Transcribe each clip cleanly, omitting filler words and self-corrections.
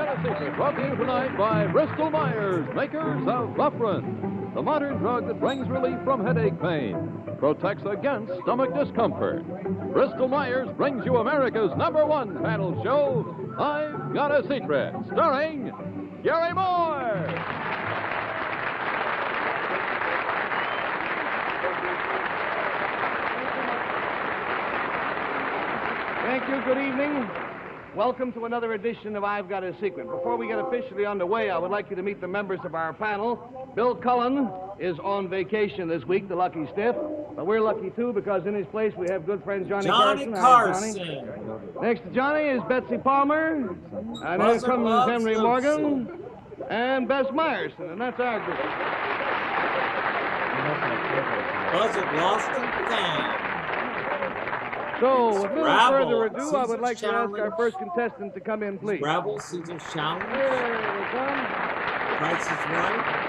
Got a Secret, brought to you tonight by Bristol Myers, makers of Buffrin, the modern drug that brings relief from headache pain, protects against stomach discomfort. Bristol Myers brings you America's #1 panel show, I've Got a Secret, starring Gary Moore. Thank you. Good evening. Welcome to another edition of I've Got a Secret. Before we get officially underway, I would like you to meet the members of our panel. Bill Cullen is on vacation this week, the lucky stiff. But we're lucky, too, because in his place we have good friend Johnny Carson. Johnny. Next to Johnny is Betsy Palmer. And then comes Henry Morgan. And Bess Meyerson. And that's our group. Buzzard lost in fame. So, with no Rabble, further ado, I would Caesar's like to ask our Challenge. first contestant to come in, please. Rabble, Caesar's Challenge. Here they come. Price is Right.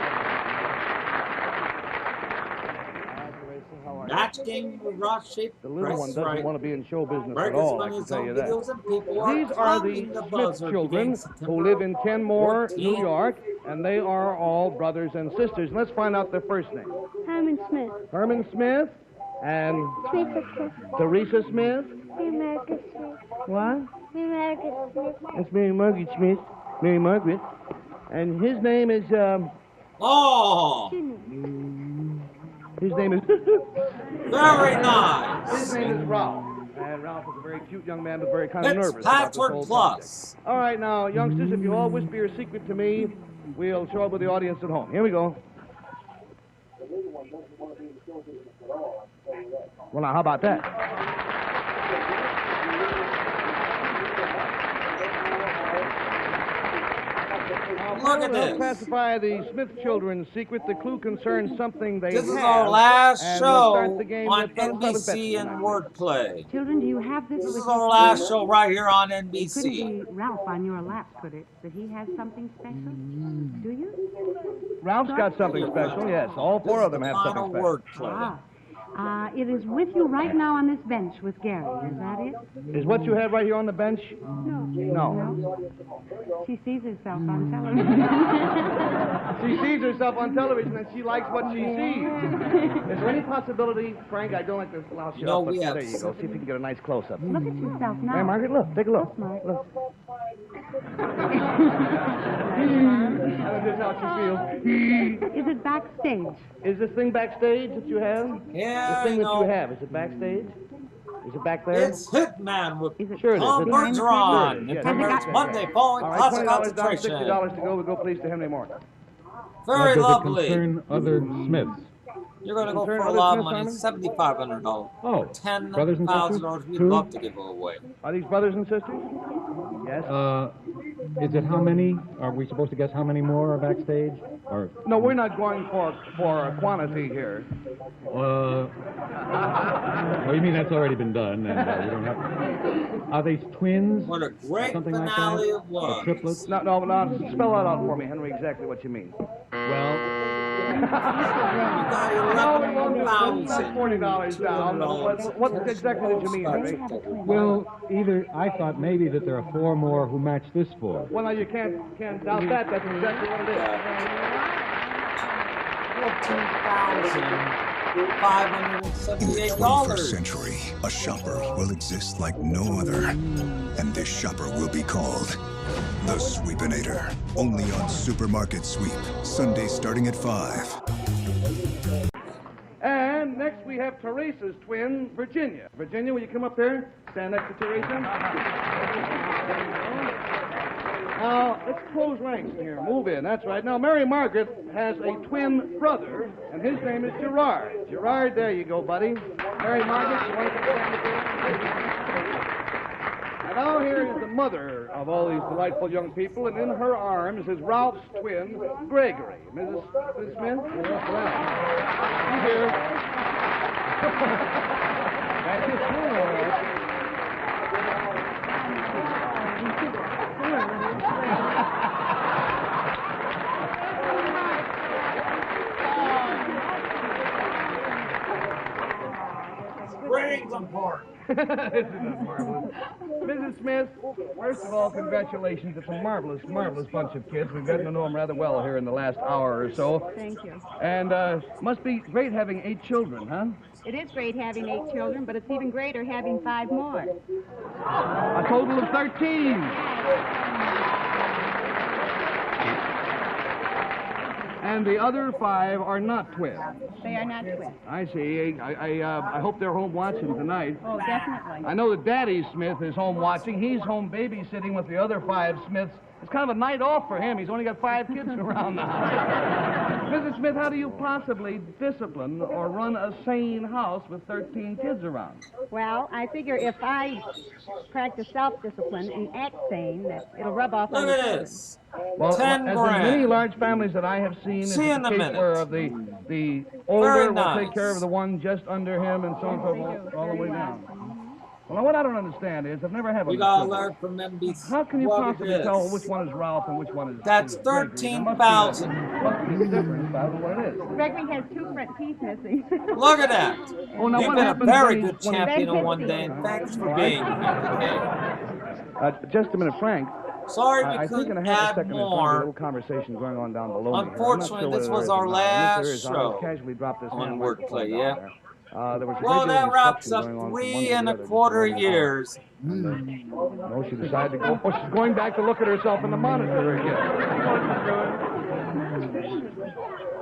Match game with rock shape. The little one doesn't want to be in show business at Burgers, all, I can bunnies, tell you and that. videos, and people are These are the pounding Smith buzzer children beginning September who live in Kenmore, 14th. New York, and they are all brothers and sisters. Let's find out their first name. Herman Smith. Herman Smith and Teresa Smith. Teresa Smith. Mary Margaret Smith. What? Mary Margaret Smith. That's Mary Margaret Smith. Mary Margaret. And his name is, Oh, his name is... very nice. His name is Ralph. And Ralph is a very cute young man, but very kind of nervous. It's about this Password whole Plus. subject. All right, now, youngsters, if you all whisper your secret to me, we'll show it with the audience at home. Here we go. Well, now, how about that? Look at Let's this. classify the Smith children's secret. The clue concerns something they This have. is our last and show we'll start the game on with Betsy NBC and tonight. Wordplay. Children, do you have this? This with is you? our last show right here on It couldn't NBC. be Ralph on your lap, could it? That he has something special? Do you? Ralph's got something special, yes. All four of them have Final something special. Wordplay. It is with you right now on this bench with Gary. Is that it? Is what you have right here on the bench? No. No. She sees herself on television. She sees herself on television and she likes what she sees. Is there any possibility, Frank, I don't like to louse you No, up, but we have there you go. See if you can get a nice close-up. Look at yourself now. Hey, Margaret, look. Take a look. Smart. Look. This is how she feels. Is it backstage? Is this thing backstage that you have? Yeah, This thing that no. you have, is it backstage? Is it back there? It's Hitman with Is it Sure it is. Tom It's behind the Bergeron. scenes? It Yes, premieres yes, yes, Monday yes. following All right, classic $20 down, concentration. $60 to go. We go, please, to Henry Morgan. Very Does it lovely. concern other Smiths? You're going to go concern for a other lot of Smith, money, Simon? $7,500. Oh, brothers and sisters? $10,000 we'd Two? love to give away. Are these brothers and sisters? Yes. Is it how many? Are we supposed to guess how many more are backstage? Or No, we're not going for a quantity here. well, you mean that's already been done, and we don't have. Are they twins? What a great Something like finale that? of love. Or triplets? No, spell that out for me, Henry, exactly what you mean. Well, You got $11,000. $40 down. What exactly did you mean, Henry? well, either I thought maybe that there are four more who match this four. Well, now you can't doubt that. That's exactly what it is. $14,578. 21st century, a shopper will exist like no other. And this shopper will be called the Sweepinator. Only on Supermarket Sweep. Sunday starting at 5. And next we have Teresa's twin, Virginia. Virginia, will you come up here? Stand next to Teresa. Now, let's close ranks here. Move in. That's right. Now, Mary Margaret has a twin brother, and his name is Gerard. Gerard, there you go, buddy. Mary Margaret, you want to stand up here? And now here is the mother of all these delightful young people, and in her arms is Ralph's twin, Gregory. Mrs. Smith? You here? That's his twin, all right. Bring some pork. Isn't marvelous? Mrs. Smith, first of all, congratulations. It's a marvelous, marvelous bunch of kids. We've gotten to know them rather well here in the last hour or so. Thank you. And must be great having 8 children, huh? It is great having 8 children, but it's even greater having 5 more. A total of 13. And the other 5 are not twins. They are not twins. I see. I hope they're home watching tonight. Oh, definitely. I know that Daddy Smith is home watching. He's home babysitting with the other 5 Smiths. It's kind of a night off for him. He's only got 5 kids around now. Mrs. Smith, how do you possibly discipline or run a sane house with 13 kids around? Well, I figure if I practice self-discipline and act sane, that it'll rub off on Look the at children. this. Well, 10 as grand. in many large families that I have seen, it's See you in the a case minute. where the older Very will nice. take care of the one just under him and so on and so forth, all the way down. Well, what I don't understand is I've never had You one. gotta learn from NBC. How can you what possibly it tell is. which one is Ralph and which one is That's is Gregory? There must be 13,000. must be a difference. I don't know what it is. Gregory has 2 front teeth missing. Look at that. Oh, now You've what been a happens very when good he's- when he's- champion on That's one his day, and thanks for being here. Just a minute, Frank. Sorry we I think couldn't in a half a add second there's going to be a little more. conversation going on down below me. Unfortunately, this was our last show casually drop this on hand Wordplay, down yeah. there. There was Well, regular that wraps instruction up going on from 3 one to the and a other, just quarter going on. years. No, she decided to go. Oh, she's going back to look at herself in the monitor again.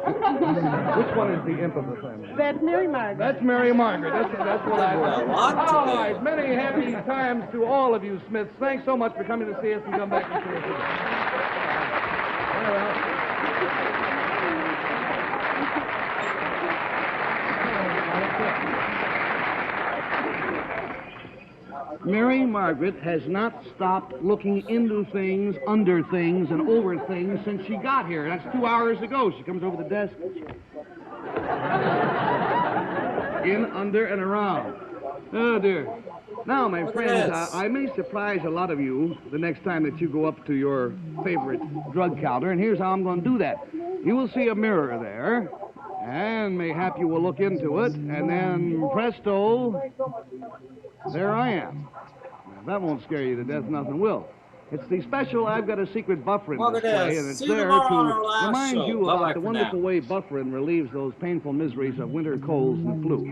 Which one is the imp of the family? That's Mary Margaret. That's Mary Margaret. That's what I Well, want. on All today. right, many happy times to all of you Smiths. Thanks so much for coming to see us and come back and see us again. Very well. Mary Margaret has not stopped looking into things, under things, and over things since she got here. That's 2 hours ago. She comes over the desk. In, under, and around. Oh, dear. Now, my Look at friends, this. I may surprise a lot of you the next time that you go up to your favorite drug counter, and here's how I'm going to do that. You will see a mirror there, and mayhap you will look into it, and then presto, there I am. If that won't scare you to death, nothing will. It's the special I've Got a Secret Bufferin Look at display, this. and it's See you there tomorrow on our to last remind show. you Bye-bye about the for wonderful now. way Bufferin relieves those painful miseries of winter colds and flu.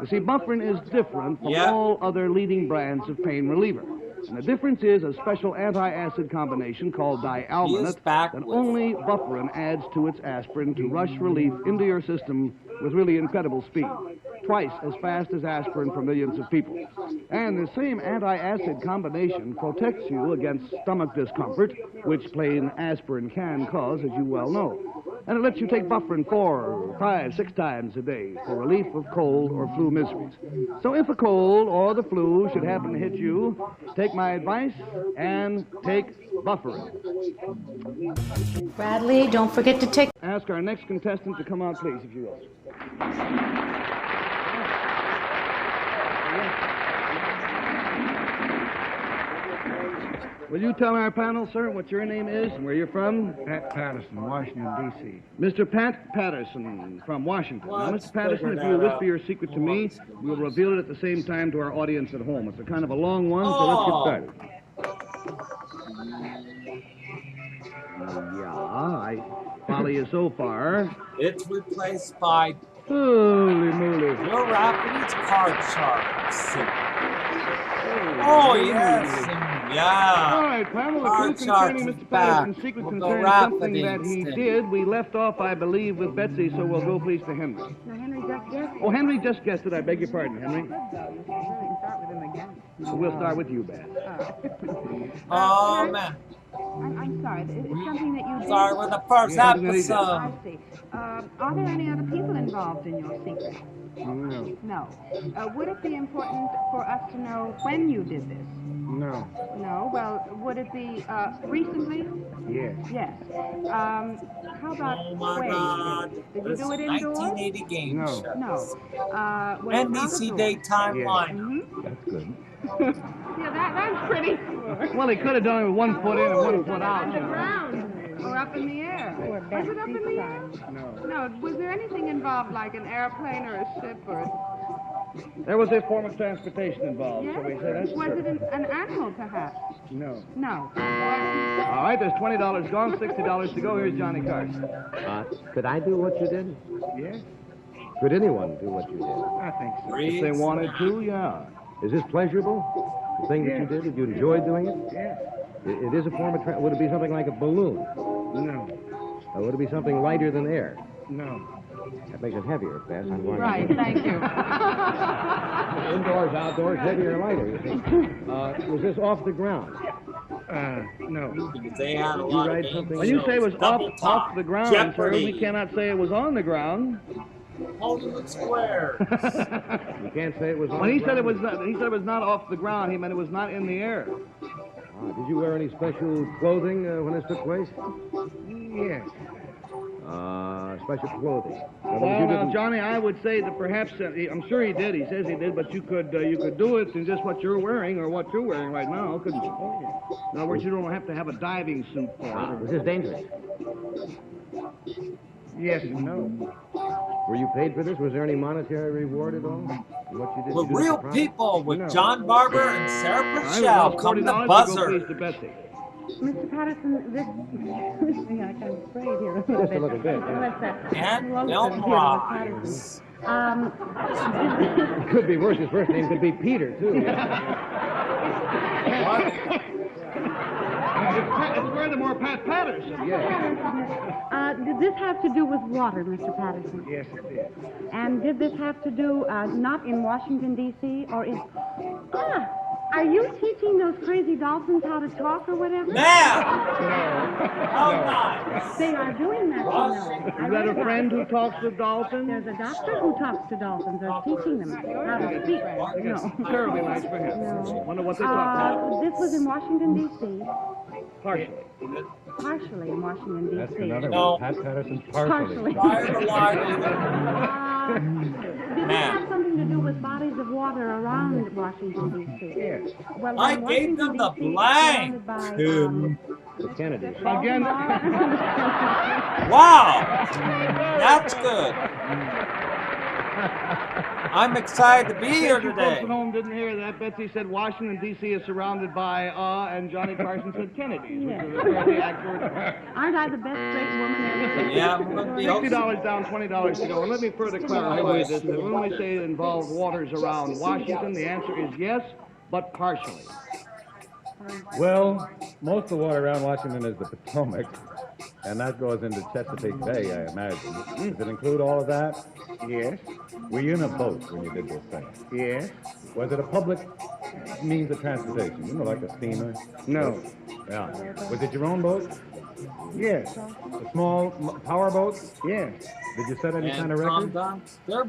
You see, Bufferin is different from Yeah. all other leading brands of pain reliever. And the difference is a special anti-acid combination called He is dialmanate back that with- only Bufferin adds to its aspirin to rush relief into your system with really incredible speed. Twice as fast as aspirin for millions of people. And the same anti-acid combination protects you against stomach discomfort, which plain aspirin can cause, as you well know. And it lets you take Bufferin 4, 5, 6 times a day for relief of cold or flu miseries. So if a cold or the flu should happen to hit you, take my advice and take Bufferin. Bradley, don't forget to take... Ask our next contestant to come out, please, if you will. Will you tell our panel, sir, what your name is and where you're from? Pat Patterson, Washington, D.C. Mr. Pat Patterson from Washington. Now, Let's Mr. Patterson, figure if you'll that whisper out. your secret to me, we'll reveal it at the same time to our audience at home. It's a kind of a long one, so let's get started. Yeah, I follow you so far. It's replaced by Holy moly. your Rapids card sharks. Oh, yes. and All Yeah. right, panel, the Our clue chart concerning is Mr. back. Patterson's secret We'll go concerning something that rapid he instant. did. We left off, I believe, with Betsy, so we'll go please to Henry. Now, Henry just guessed. Oh, Henry just guessed it. I beg your pardon, Henry. We can start with him again. So we'll start with you, Beth. Oh, man. I'm sorry. It's something that you did. Sorry, we're the first Yeah, something that he did. episode. I see. Are there any other people involved in your secret? No. No. Would it be important for us to know when you did this? No. No. Well, would it be recently? Yes. Yes. How about Oh, my where God. you did it? Did you This do it is indoors? 1980 game No. show. No. Was it NBC outdoors? daytime Yeah. line. Mm-hmm. That's good. Yeah, that's pretty. Well, he could have done it with 1 foot in and 1 foot out. On the ground or up in the air. Was it up in the air? No. No. Was there anything involved, like an airplane or a ship or? There was a form of transportation involved, so we said that's Was it an animal, perhaps? No. No. All right, there's $20 gone, $60 to go. Here's Johnny Carson. Could I do what you did? Yes, Could anyone do what you did? I think so. If they wanted to, yeah. Is this pleasurable? The thing that you Yes. did? Did you enjoy doing it? Yes. It is a form of would it be something like a balloon? No. Or would it be something lighter than air? No. That makes it heavier, Bess. I'm going Right, thank you. Indoors, outdoors, heavier, lighter. You see. Was this off the ground? No. They had a You lot of write games. something- When you say it was Double off top, the ground, Jeopardy. sir, we cannot say it was on the ground. Hollywood Square. You can't say it was on When he the said it ground? was not off the ground, he meant it was not in the air. Did you wear any special clothing when this took place? Yes. Special clothing. Well, now, Johnny, I would say that perhaps I'm sure he did. He says he did, but you could do it in just what you're wearing or what you're wearing right now, couldn't you? In other words, you don't have to have a diving suit for it. Was this dangerous? Yes and no. Were you paid for this? Was there any monetary reward at all? For what you did? With You did real for profit? people, with No. John Barber and Sarah I Purcell. would Come $40 the to go, buzzer. please, to Betsy. Mr. Patterson, this... I kind of sprayed here a little Just bit. a little bit, yeah. What's that? And Closer Bill here, Mr. Morales. Patterson. It could be worse. His first name could be Peter, too. It's furthermore Pat Patterson. Did this have to do with water, Mr. Patterson? Yes, it did. And did this have to do not in Washington, D.C., or in... Are you teaching those crazy dolphins how to talk or whatever? Now! How nice! They are doing that, you know. Is that a friend who talks with dolphins? There's a doctor who talks to dolphins or teaching them how to speak. No. Terribly nice for him. Wonder what they talk about. This was in Washington, D.C., Partially. partially in Washington, D.C. That's another No. one. Pat Patterson Partially. Fire the light. Did it Man. have something to do with bodies of water around Washington, D.C.? Yes. Well, I in gave them the Washington, D.C., blank. it's surrounded by, The Kennedy. Again. Wow! That's good. I'm excited to be here You folks today. at home didn't hear that. Betsy said Washington, D.C. is surrounded by, and Johnny Carson said Kennedy's, which is a fairly accurate. Aren't I the best straight woman there is? Yeah, I'm going to be $60 down, $20 to go. And let me further clarify this. That when we say it involved waters around Washington, the answer is yes, but partially. Well, most of the water around Washington is the Potomac, and that goes into Chesapeake Bay, I imagine. Does it include all of that? Yes. Were you in a boat when you did this thing? Yes. Was it a public means of transportation? You know, like a steamer? No. Yeah. Was it your own boat? Yes. A small power boat? Yes. Did you set any kind of Tom record? Dunn, they're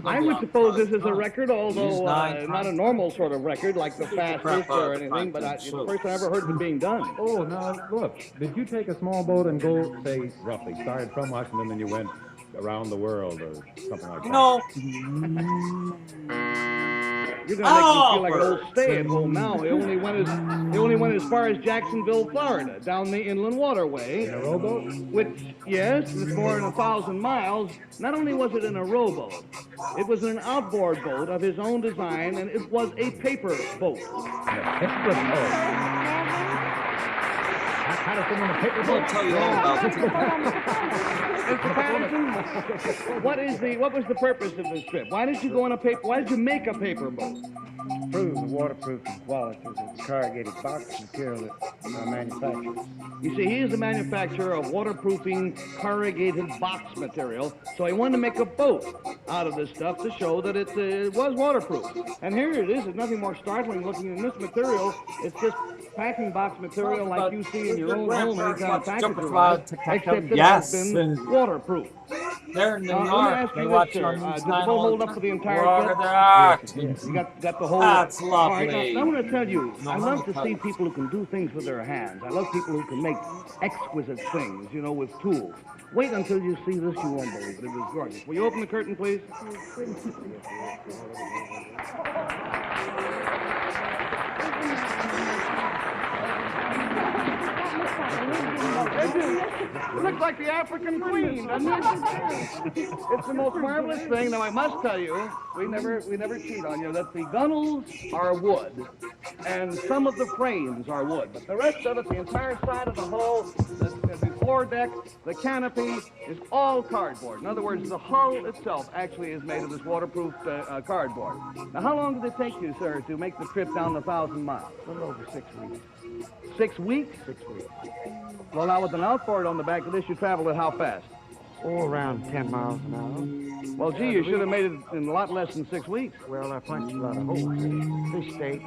I would suppose this is a record, although Use nine not a normal sort of record like the fastest or anything, but it's the first I ever heard of it being done. Oh, now, look. Did you take a small boat and go, say, roughly, started from Washington and you went around the world or something like that? No. You're going to make me feel like an old stay-at-home now. He only went as far as Jacksonville, Florida, down the inland waterway. In a rowboat? Which, yes, it's more than 1,000 miles. Not only was it in a rowboat, it was an outboard boat of his own design, and it was a paper boat. Patterson in a paper I'll boat? tell you all about it. Mr. Patterson, what was the purpose of this trip? Why did you go on a paper? Why did you make a paper boat? Prove the waterproofing qualities of the corrugated box material that I manufacture. You see, he is a manufacturer of waterproofing corrugated box material, so he wanted to make a boat out of this stuff to show that it was waterproof. And here it is. It's nothing more startling looking than this material. It's just packing box material like you see in your own home anytime a package arrives, except it has been waterproof. They're in New Let me York. ask They you watch this, on sir. News Does the 9 boat all hold the up for the time. entire Water trip? their art. You got the whole... That's All right, lovely. now, I'm going to tell you, No, I love to no, see no. people who can do things with their hands. I love people who can make exquisite things, you know, with tools. Wait until you see this, you won't believe it. It is gorgeous. Will you open the curtain, please? It looks like the African Queen, doesn't it? It's the most marvelous thing. Now, I must tell you, we never cheat on you, that the gunnels are wood, and some of the frames are wood, but the rest of it, the entire side of the hull, the floor deck, the canopy, is all cardboard. In other words, the hull itself actually is made of this waterproof cardboard. Now, how long did it take you, sir, to make the trip down the 1,000 miles? A little over 6 weeks. 6 weeks? 6 weeks. Well, now, with an outboard on the back of this, you traveled at how fast? Oh, around 10 miles an hour. Well, gee, you should have made it in a lot less than 6 weeks. Well, I punched a lot of holes. Fish steaks.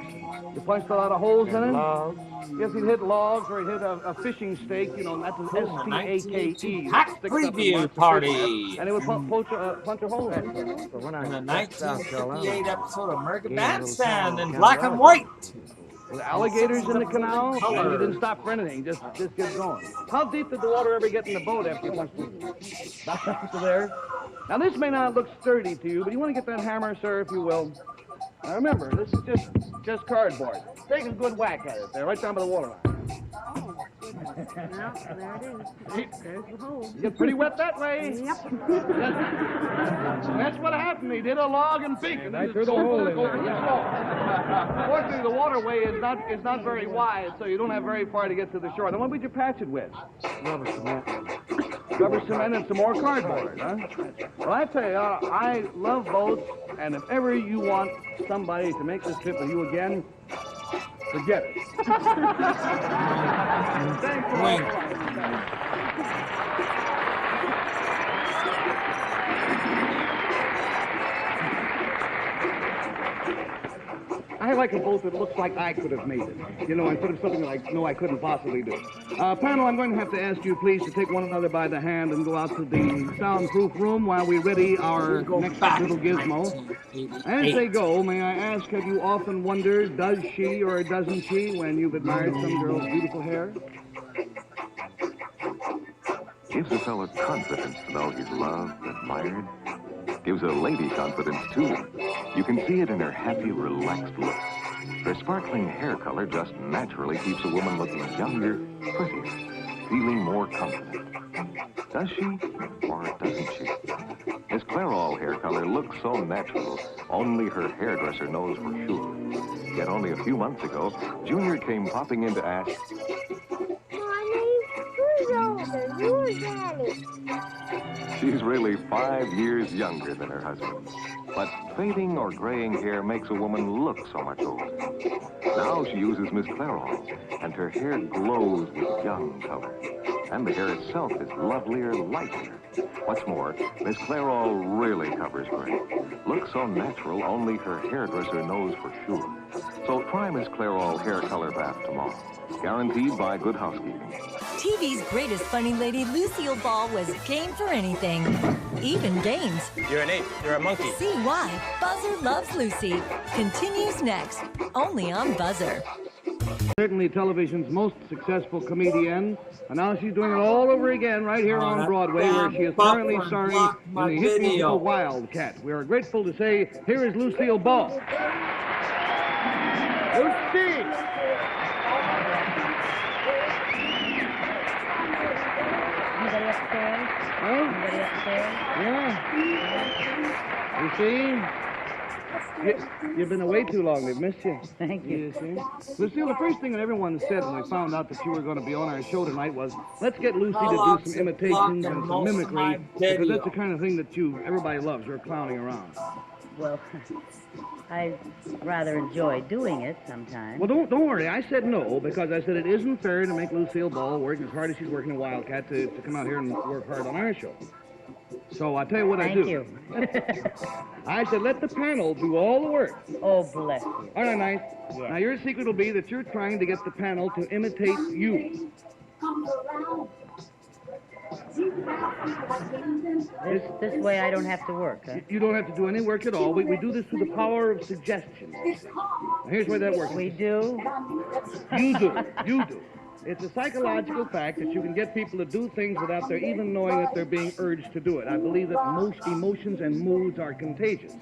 You punched a lot of holes in it? Logs. Yes, he'd hit logs or he'd hit a fishing stake, you know, that's an S-T-A-K-E. Hack preview party. And it would punch a hole in it. So when I In a got South 1958 Carolina, episode of American Gained a little Bandstand time in on black and Colorado. white. With alligators in the canal, and you didn't stop for anything, just kept going. How deep did the water ever get in the boat after you punched it? About up to there. Now, this may not look sturdy to you, but you want to get that hammer, sir, if you will. Now, remember, this is just cardboard. Take a good whack at it there, right down by the waterline. Well, there it is. There's the hole. You get pretty wet that way. Yep. That's what happened. He did a log and beak. And Right through the hole in there. Fortunately, the waterway is not very wide, so you don't have very far to get to the shore. Then what would you patch it with? rubber cement. Rubber cement and some more cardboard, huh? Well, I tell you, I love boats, and if ever you want somebody to make this trip with you again, forget it. Thanks a Wink. lot. I like a boat that looks like I could have made it. You know, instead of something that I know I couldn't possibly do. Panel, I'm going to have to ask you, please, to take one another by the hand and go out to the soundproof room while we ready our next little gizmo. As they go, may I ask, have you often wondered, does she or doesn't she, when you've admired some girl's beautiful hair? Gives a fella confidence to know he's loved, admired. Gives a lady confidence, too. You can see it in her happy, relaxed look. Her sparkling hair color just naturally keeps a woman looking younger, prettier, feeling more confident. Does she, or doesn't she? Miss Clairol hair color looks so natural, only her hairdresser knows for sure. Yet only a few months ago, Junior came popping in to ask, Mommy, who's older, you or Daddy? she's really 5 years younger than her husband. But fading or graying hair makes a woman look so much older. Now she uses Miss Clairol, and her hair glows with young color. And the hair itself is lovelier, lighter. What's more, Miss Clairol really covers gray. Looks so natural, only her hairdresser knows for sure. So try Miss Clairol hair color bath tomorrow. Guaranteed by Good Housekeeping. TV's greatest funny lady, Lucielle Ball, was game for anything, even games. You're an ape. You're a monkey. See why Buzzer loves Lucy. Continues next, only on Buzzer. Certainly television's most successful comedian, and now she's doing it all over again right here on Broadway, where she is currently starring in the hit musical Wildcat. We are grateful to say, here is Lucielle Ball. Lucy! Anybody upstairs? Huh? Anybody upstairs? Yeah. You see? You've been away too long. They've missed you. Thank you. See? Lucille, the first thing that everyone said when we found out that you were going to be on our show tonight was, let's get Lucy to do some imitations and some mimicry, because that's the kind of thing that everybody loves. You're clowning around. Well, I rather enjoy doing it sometimes. Well, don't worry. I said no, because I said it isn't fair to make Lucielle Ball work as hard as she's working in Wildcat to come out here and work hard on our show. So I tell you what I do. Thank you. I said, let the panel do all the work. Oh, bless you. All right, nice. Yes. Now, your secret will be that you're trying to get the panel to imitate you. This way I don't have to work, huh? You don't have to do any work at all. We do this through the power of suggestion. Now, here's where that works. We do? You do. You do. It's a psychological fact that you can get people to do things without their even knowing that they're being urged to do it. I believe that most emotions and moods are contagious.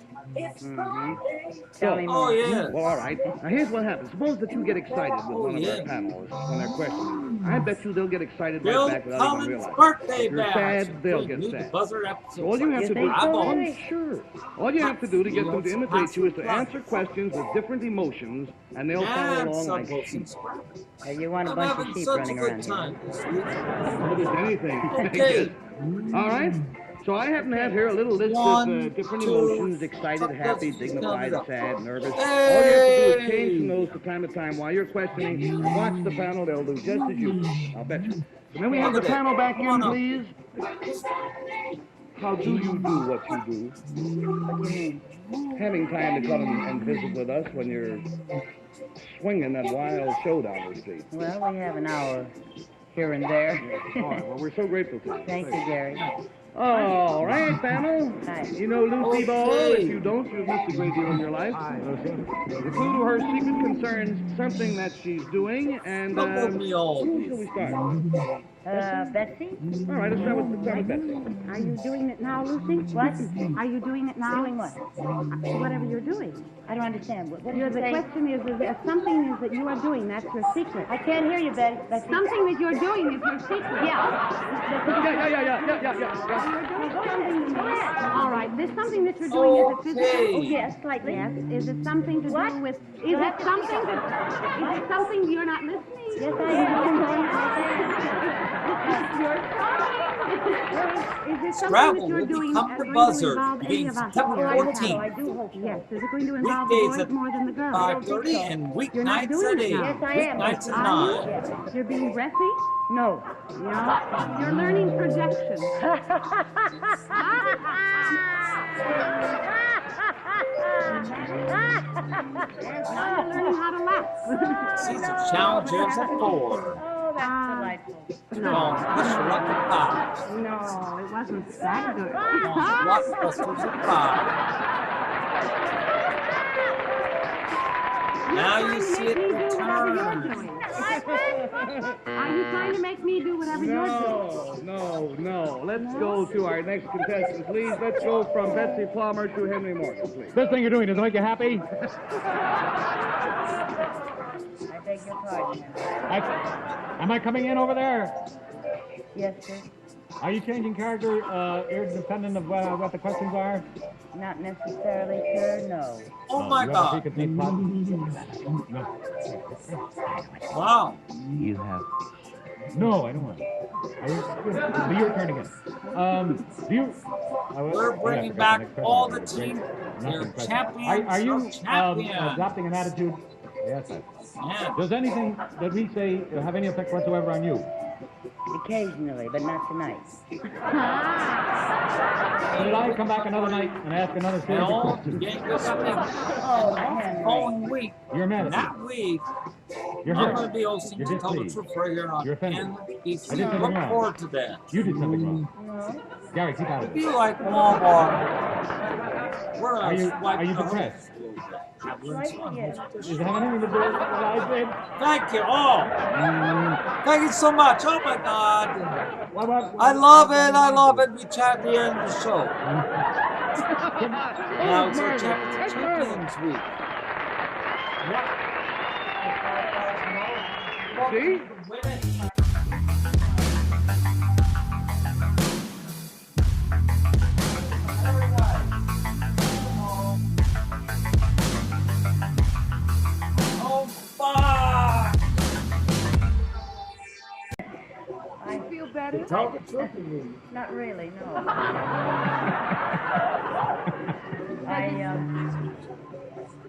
Tell me more. yeah. Well, all right. Now, here's what happens. Suppose that you get excited with one of our panelists when they're questioning. I bet you they'll get excited Bill right back without even Collins' realizing. birthday If you're bash. sad, they'll Big get new sad. buzzer episode. So all you have to do, Sure. all you have to do to get them to imitate you is to answer questions with different emotions, and they'll follow along like sheep. You want a bunch of sheep running around here. Oh, there's anything. Okay. All right. So I happen to have here a little list of different emotions: excited, happy, dignified, sad, nervous. All you have to do is change from those from time to time while you're questioning. And watch the panel; they'll do just as you. I'll bet you. So then we have the panel back in, please. How do you do what you do? What do you mean? Having time to come and visit with us when you're swinging that wild show down the street. Well, we have an hour here and there. All right. Well, we're so grateful to you. Thank you, Gary. All right, panel. Hi. You know Lucy Ball. If you don't, you've missed a great deal in your life. Hi, Lucy. The clue to her secret concerns something that she's doing, and who shall we start? Betsy? All right, let's start with Betsy. Are you doing it now, Lucy? What? Are you doing it now? Doing what? Whatever you're doing. I don't understand. What The question is if something is that you are doing, that's your secret. I can't hear you, Betty. Something that you're doing is your secret. All right. There's something that you're doing. Is it physical? Oh, yes, slightly. Yes. Is it something to do with? Is it something that? Is it something you're not listening? Yes, I am. Is it something Scrabble that you're will doing become that's the going buzzer to involve any beginning of us? September I 14th. do hope so. Yes. Is it going to involve the Weekdays boys at more than the girls? 5:30 and You're not weeknights doing at it 8. now. Yes, I am. Weeknights at Are 9. you? You're being breathy? No. No. You're learning projection. Yes, now you're learning how to laugh. Season challenges at 4. Oh, that's delightful. Called Mr. Lucky 5. No, it wasn't that good. Blockbusters at 5. Now you see it return. Are you trying to make me do whatever you're doing? No. Let's go to our next contestant, please. Let's go from Betsy Palmer to Henry Morgan, please. This thing you're doing, does it make you happy? I beg your pardon. Am I coming in over there? Yes, sir. Are you changing character independent of what the questions are? Not necessarily, sir, no. Oh, my God. No. Wow. You have. No, I don't want to. Be your turn again. Do you... We're bringing back all the team. They're champions. Are you champions. adopting an attitude? Yes, sir. Yeah. Does anything that we say have any effect whatsoever on you? Occasionally, but not tonight. So did I come back another night and ask another series of No, questions? you ain't listening. Oh, Henry. Following week. You're mad at me. That week, You're I'm hurt. going to be hosting You're the displeased. Television for here on You're offended. NBC. I did something Look wrong. forward to that. You did something wrong. No. Gary, keep out of Be it. like Walmart. We're Are you depressed? Slightly, yes. Does it have anything to do with what I said? Thank you. Oh, thank you so much. Oh my God. What? I love it. I love it. We chat at the end of the show. Now it's our Champions Week. See? Oh, fuck. I feel better. Tell the truth to me. Not really, no.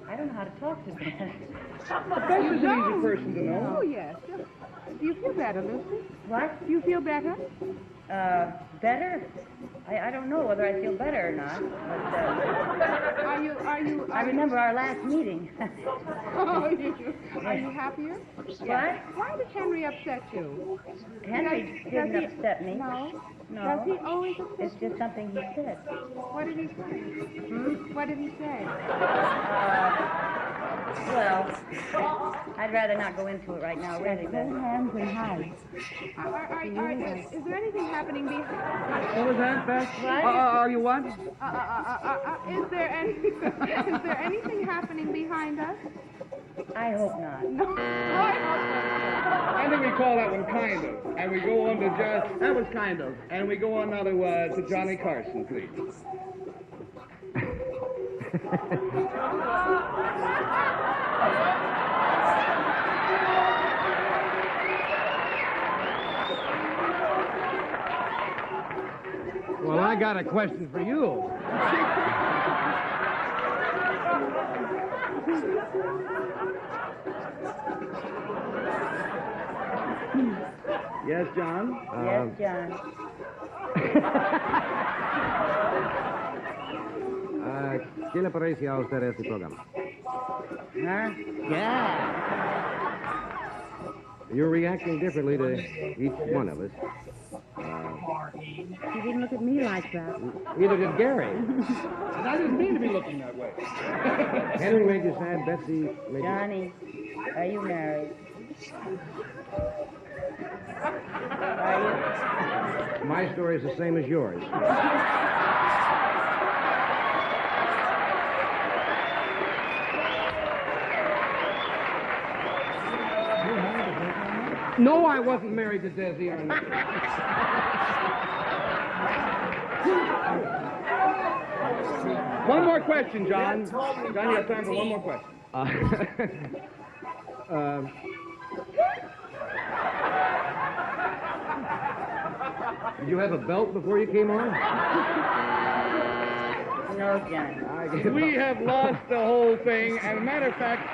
I don't know how to talk to them. Bess is an easy person to know. Oh, yes. Do you feel better, Lucy? What? Do you feel better? Better? I don't know whether I feel better or not. But, Are I remember our last meeting. Oh, did you? Are you happier? What? Why did Henry upset you? Henry didn't upset me. No. No. Does he always upset It's just something he said. What did he say? Hmm? What did he say? Well, I'd rather not go into it right now, really. Hold hands and hide. Is there anything happening behind? What was that, Beth? What? Are you what? Is there anything happening behind us? I hope not. No. I think we call that one kind of. And we go on to just, that was kind of. And we go on now to Johnny Carson, please. Well, I got a question for you. Yes, John? Yes, John. ¿Qué le parece a usted este programa? Huh? Yeah. You're reacting differently to each one of us. You didn't look at me like that. Neither did Gary. And I didn't mean to be looking that way. Henry made you sad. Betsy made Johnny, are you married? Are you? My story is the same as yours. No, I wasn't married to Desi Arnett. One more question, John. John, you have time for one more question. Did you have a belt before you came on? No, Johnny. We have lost the whole thing. And a matter of fact,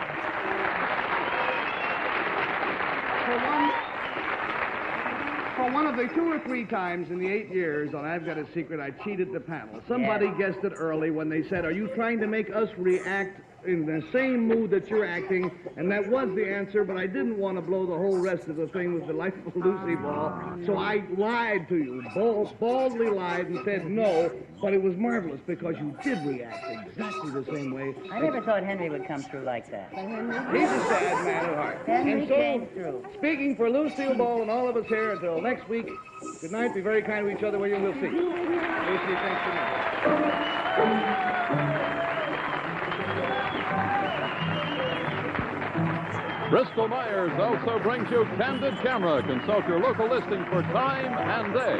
for one of the 2 or 3 times in the 8 years on I've Got a Secret, I cheated the panel. Somebody guessed it early when they said, are you trying to make us react in the same mood that you're acting? And that was the answer, but I didn't want to blow the whole rest of the thing with the delightful Lucy Ball. So I lied to you, baldly lied and said no, but it was marvelous because you did react exactly the same way. I never thought Henry would come through like that. He's a sad man at heart. Henry And so, came through. speaking for Lucille Ball and all of us here until next week, good night, be very kind to each other where you will see. Lucy, thanks so much. Bristol Myers also brings you Candid Camera. Consult your local listing for time and day.